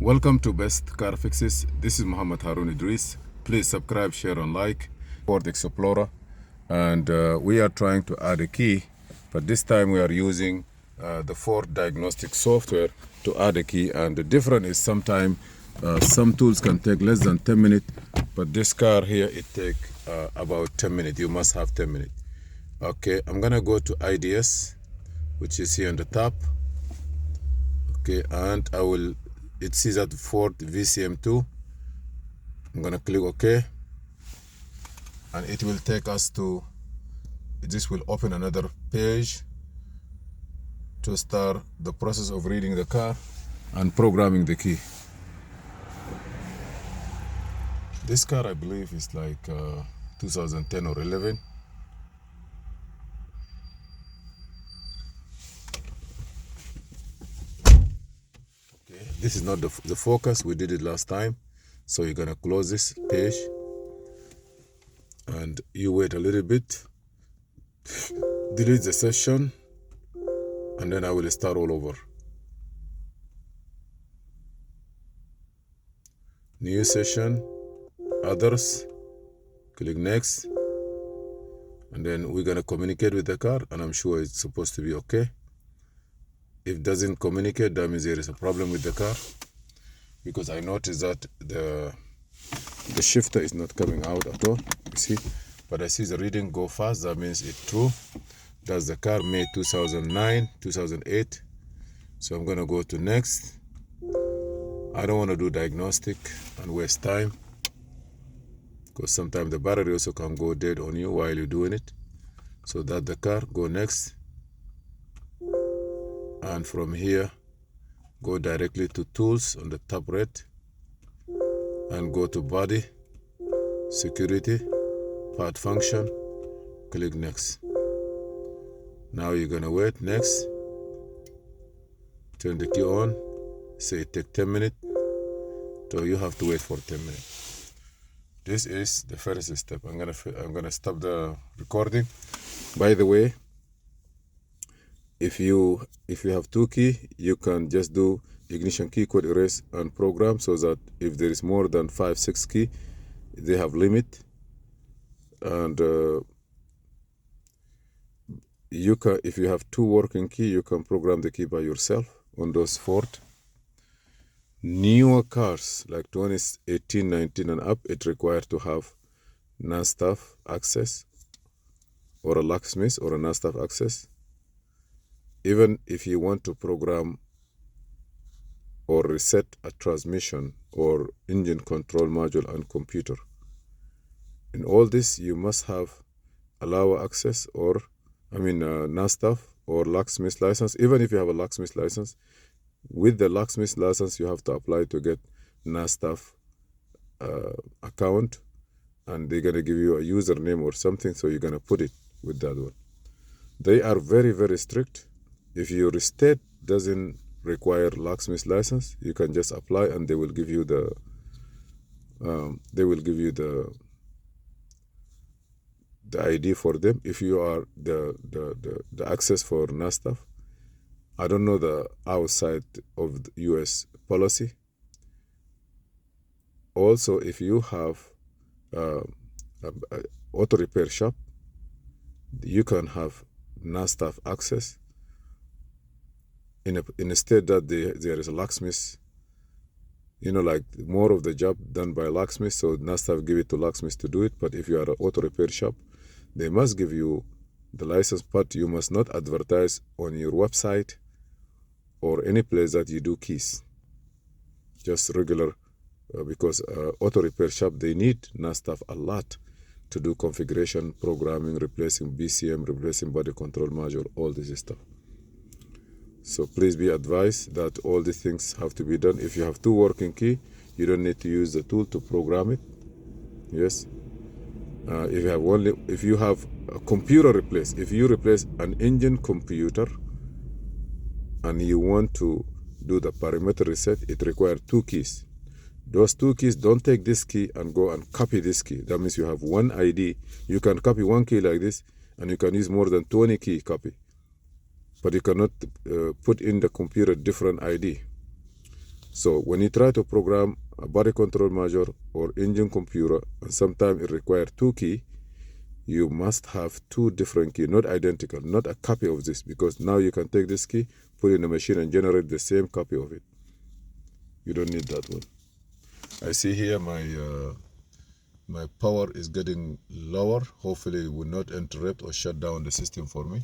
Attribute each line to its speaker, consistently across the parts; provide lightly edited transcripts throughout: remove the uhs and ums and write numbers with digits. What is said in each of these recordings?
Speaker 1: Welcome to Best Car Fixes. This is Muhammad Harun Idris. Please subscribe, share, and like. Ford Explorer, and we are trying to add a key, but this time we are using the Ford diagnostic software to add a key. And the difference is sometimes some tools can take less than 10 minutes, but this car here it take about 10 minutes. You must have 10 minutes. Okay, I'm gonna go to IDS, which is here on the top. Okay, and I will. It says at Ford VCM2. I'm gonna click OK, and it will take us to. This will open another page to start the process of reading the car and programming the key. This car, I believe, is like 2010 or 11. Okay. This is not the focus. We did it last time. So you're gonna close this page and you wait a little bit, delete the session, and then I will start all over. New session, others, click next, and then we're gonna communicate with the car, and I'm sure it's supposed to be okay. If it doesn't communicate, that means there is a problem with the car, because I noticed that the shifter is not coming out at all, you see, but I see the reading go fast. That means it's true. That's the car made 2009, 2008. So I'm gonna go to next. I don't want to do diagnostic and waste time, because sometimes the battery also can go dead on you while you're doing it. So that the car, go next, and from here go directly to tools on the top right, and go to body, security, part function, click next. Now you're gonna wait next, turn the key on, say it take 10 minutes, so you have to wait for 10 minutes. This is the first step. I'm gonna stop the recording. By the way, if you have two keys, you can just do ignition key code erase and program, so that if there is more than 5-6 key, they have limit. And you can, if you have two working key, you can program the key by yourself on those Ford. Newer cars like 2018, 19 and up, it requires to have NASTAF access or a locksmith or a NASTAF access. Even if you want to program or reset a transmission or engine control module and computer, in all this you must have allow access or NASTAF or locksmith license. Even if you have a locksmith license, with the locksmith license you have to apply to get NASTAF account, and they're gonna give you a username or something, so you're gonna put it with that one. They are very, very strict. If your state doesn't require locksmith license, you can just apply and they will give you the ID for them. If you are the access for NASTAF, I don't know the outside of the US policy. Also, if you have auto repair shop, you can have NASTAF access in a state that there is a locksmith, like more of the job done by locksmith, so NASTAF give it to locksmith to do it. But if you are an auto repair shop, they must give you the license, but you must not advertise on your website or any place that you do keys. Just regular, because auto repair shop, they need NASTAF a lot to do configuration, programming, replacing BCM, replacing body control module, all this stuff. So please be advised that all these things have to be done. If you have two working key, you don't need to use the tool to program it. Yes. If you have a computer replace, if you replace an engine computer and you want to do the parameter reset, it requires two keys. Those two keys, don't take this key and go and copy this key. That means you have one ID. You can copy one key like this, and you can use more than 20 key copy. But you cannot put in the computer different ID. So when you try to program a body control module or engine computer, and sometimes it requires two keys, you must have two different keys, not identical, not a copy of this, because now you can take this key, put it in the machine and generate the same copy of it. You don't need that one. I see here my power is getting lower. Hopefully it will not interrupt or shut down the system for me.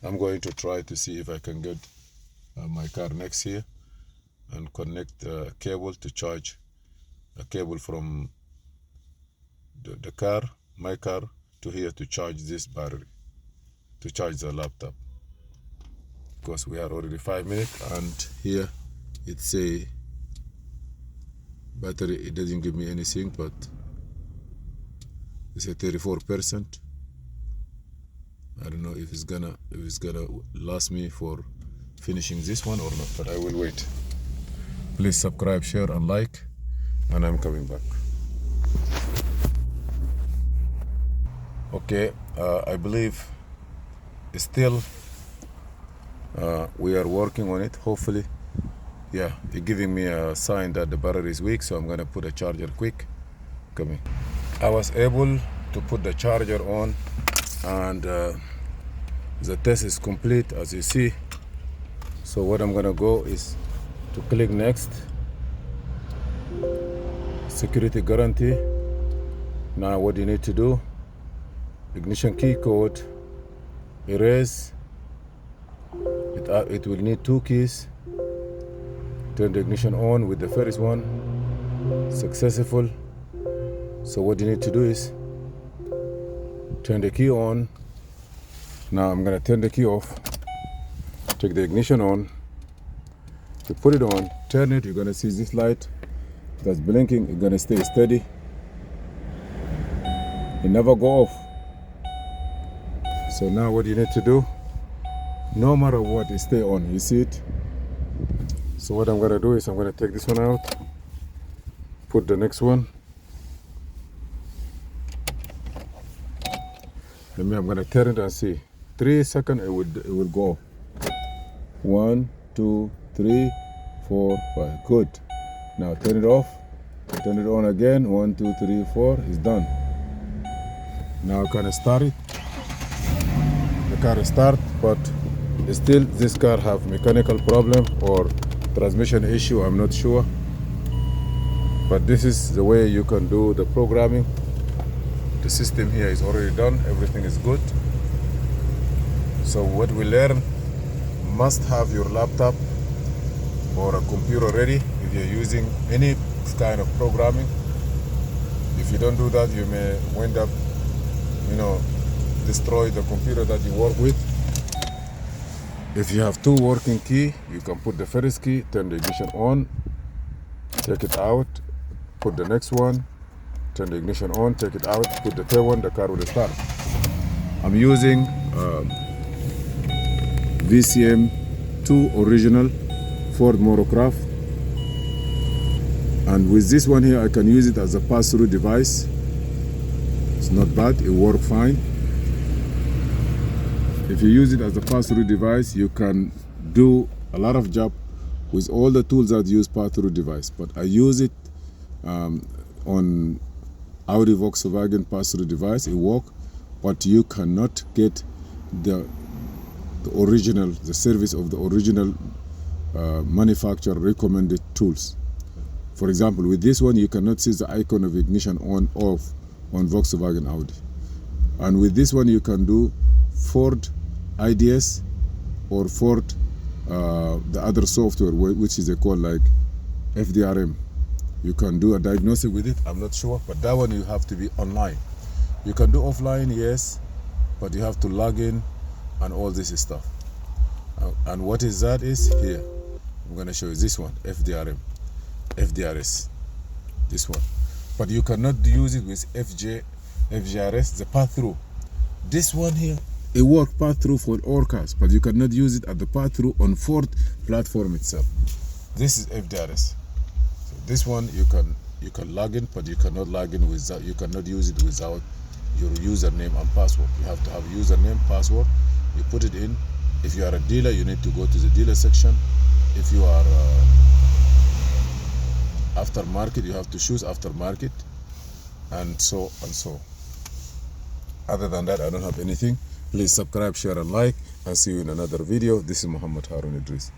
Speaker 1: I'm going to try to see if I can get my car next here and connect a cable to charge a cable from the car, my car, to here to charge this battery, to charge the laptop, because we are already 5 minutes and here it say battery, it doesn't give me anything, but it's a 34%. I don't know if it's gonna last me for finishing this one or not, but I will wait. Please subscribe, share and like, and I'm coming back. Okay, I believe still we are working on it. Hopefully, yeah, it's giving me a sign that the battery is weak, so I'm gonna put a charger quick. Coming. I was able to put the charger on, and the test is complete, as you see. So what I'm gonna go is to click next, security guarantee. Now what you need to do, ignition key code, erase. It will need two keys. Turn the ignition on with the first one, successful. So what you need to do is turn the key on. Now I'm gonna turn the key off, take the ignition on, to put it on, turn it, you're gonna see this light that's blinking, it's gonna stay steady. It never go off. So now what you need to do, no matter what, it stay on, you see it? So what I'm gonna do is I'm gonna take this one out, put the next one. And I'm gonna turn it and see. 3 seconds, it will go. 1, 2, 3, 4, 5. Good. Now turn it off. Turn it on again. 1, 2, 3, 4. It's done. Now I can start it. The car start, but still this car have mechanical problem or transmission issue. I'm not sure. But this is the way you can do the programming. The system here is already done. Everything is good. So what we learn, must have your laptop or a computer ready if you're using any kind of programming. If you don't do that, you may wind up, destroy the computer that you work with. If you have two working key, you can put the first key, turn the ignition on, take it out, put the next one, turn the ignition on, take it out, put the third one, the car will start. I'm using VCM2 original Ford Morocraft, and with this one here I can use it as a pass-through device. It's not bad, it works fine. If you use it as a pass-through device, you can do a lot of job with all the tools that use pass-through device, but I use it on Audi Volkswagen pass-through device. It works, but you cannot get the original, the service of the original manufacturer recommended tools. For example, with this one, you cannot see the icon of ignition on off on Volkswagen Audi. And with this one, you can do Ford IDS or Ford, the other software, which is called like FDRM. You can do a diagnostic with it, I'm not sure, but that one you have to be online. You can do offline, yes, but you have to log in and all this stuff. And what is that is here. I'm going to show you this one, FDRM, FDRS, this one. But you cannot use it with FGRS, the pass-through. This one here, it works pass-through for all cars, but you cannot use it at the pass-through on Ford platform itself. This is FDRS. So this one you can log in, but you cannot log in without, you cannot use it without your username and password. You have to have username, password. You put it in. If you are a dealer, you need to go to the dealer section. If you are aftermarket, you have to choose aftermarket, and so and so. Other than that, I don't have anything. Please subscribe, share, and like, and see you in another video. This is Muhammad Harun Idris.